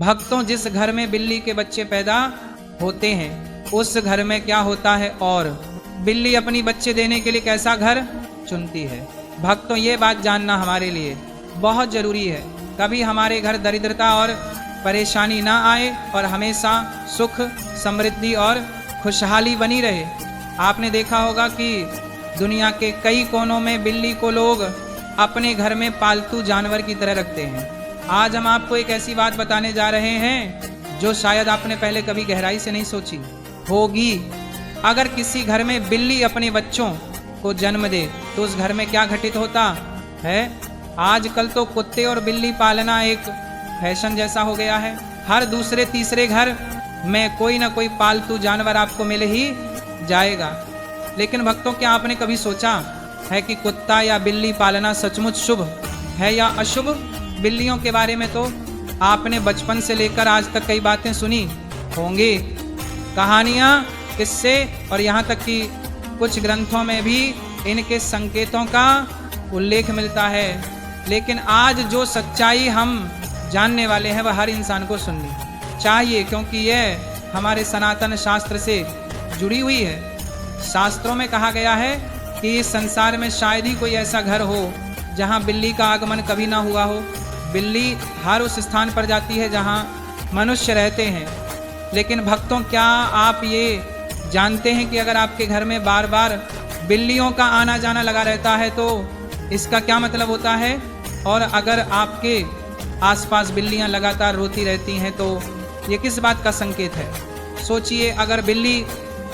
भक्तों, जिस घर में बिल्ली के बच्चे पैदा होते हैं उस घर में क्या होता है, और बिल्ली अपनी बच्चे देने के लिए कैसा घर चुनती है। भक्तों, ये बात जानना हमारे लिए बहुत जरूरी है। कभी हमारे घर दरिद्रता और परेशानी ना आए और हमेशा सुख, समृद्धि और खुशहाली बनी रहे। आपने देखा होगा कि दुनिया के कई कोनों में बिल्ली को लोग अपने घर में पालतू जानवर की तरह रखते हैं। आज हम आपको एक ऐसी बात बताने जा रहे हैं जो शायद आपने पहले कभी गहराई से नहीं सोची होगी। अगर किसी घर में बिल्ली अपने बच्चों को जन्म दे तो उस घर में क्या घटित होता है। आजकल तो कुत्ते और बिल्ली पालना एक फैशन जैसा हो गया है। हर दूसरे तीसरे घर में कोई ना कोई पालतू जानवर आपको मिल ही जाएगा। लेकिन भक्तों, क्या आपने कभी सोचा है कि कुत्ता या बिल्ली पालना सचमुच शुभ है या अशुभ। बिल्लियों के बारे में तो आपने बचपन से लेकर आज तक कई बातें सुनी होंगी, कहानियां, किस्से, और यहाँ तक कि कुछ ग्रंथों में भी इनके संकेतों का उल्लेख मिलता है। लेकिन आज जो सच्चाई हम जानने वाले हैं वह हर इंसान को सुननी चाहिए, क्योंकि यह हमारे सनातन शास्त्र से जुड़ी हुई है। शास्त्रों में कहा गया है कि इस संसार में शायद ही कोई ऐसा घर हो जहां बिल्ली का आगमन कभी ना हुआ हो। बिल्ली हर उस स्थान पर जाती है जहां मनुष्य रहते हैं। लेकिन भक्तों, क्या आप ये जानते हैं कि अगर आपके घर में बार बार बिल्लियों का आना जाना लगा रहता है तो इसका क्या मतलब होता है, और अगर आपके आसपास बिल्लियां लगातार रोती रहती हैं तो ये किस बात का संकेत है। सोचिए, अगर बिल्ली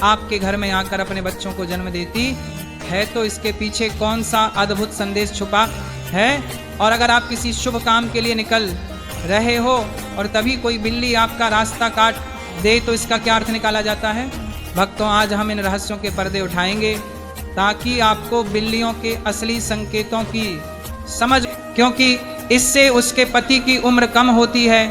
आपके घर में आकर अपने बच्चों को जन्म देती है तो इसके पीछे कौन सा अद्भुत संदेश छुपा है। और अगर आप किसी शुभ काम के लिए निकल रहे हो और तभी कोई बिल्ली आपका रास्ता काट दे तो इसका क्या अर्थ निकाला जाता है। भक्तों, आज हम इन रहस्यों के पर्दे उठाएंगे ताकि आपको बिल्लियों के असली संकेतों की समझ, क्योंकि इससे उसके पति की उम्र कम होती है।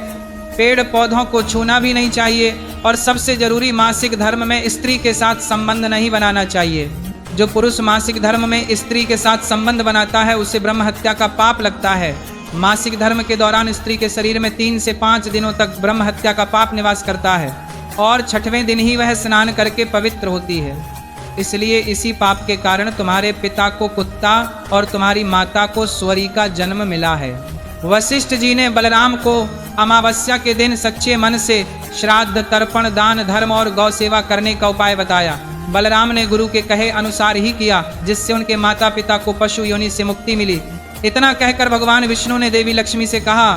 पेड़ पौधों को छूना भी नहीं चाहिए, और सबसे जरूरी, मासिक धर्म में स्त्री के साथ संबंध नहीं बनाना चाहिए। जो पुरुष मासिक धर्म में स्त्री के साथ संबंध बनाता है उसे ब्रह्म हत्या का पाप लगता है। मासिक धर्म के दौरान स्त्री के शरीर में 3 से 5 दिनों तक ब्रह्म हत्या का पाप निवास करता है और 6वें दिन ही वह स्नान करके पवित्र होती है। इसलिए इसी पाप के कारण तुम्हारे पिता को कुत्ता और तुम्हारी माता को स्वरी का जन्म मिला है। वशिष्ठ जी ने बलराम को अमावस्या के दिन सच्चे मन से श्राद्ध, तर्पण, दान, धर्म और गौ सेवा करने का उपाय बताया। बलराम ने गुरु के कहे अनुसार ही किया, जिससे उनके माता पिता को पशु योनि से मुक्ति मिली। इतना कहकर भगवान विष्णु ने देवी लक्ष्मी से कहा,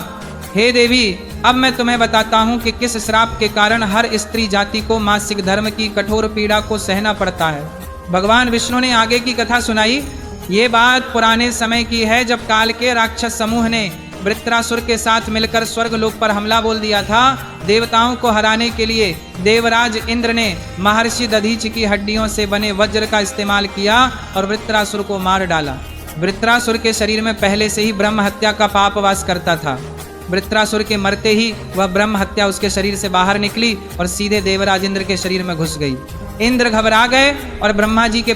हे देवी, अब मैं तुम्हें बताता हूँ कि किस श्राप के कारण हर स्त्री जाति को मासिक धर्म की कठोर पीड़ा को सहना पड़ता है। भगवान विष्णु ने आगे की कथा सुनाई। ये बात पुराने समय की है, जब काल के राक्षस समूह ने वृत्रासुर के साथ मिलकर स्वर्ग लोक पर हमला बोल दिया था। देवताओं को हराने के लिए देवराज इंद्र ने महर्षि दधीचि की हड्डियों से बने वज्र का इस्तेमाल किया और वृत्रासुर को मार डाला। वृत्रासुर के शरीर में पहले से ही ब्रह्म हत्या का पाप वास करता था। वृत्रासुर के मरते ही वह ब्रह्म हत्या उसके शरीर से बाहर निकली और सीधे देवराज इंद्र के शरीर में घुस गई। इंद्र घबरा गए और ब्रह्मा जी के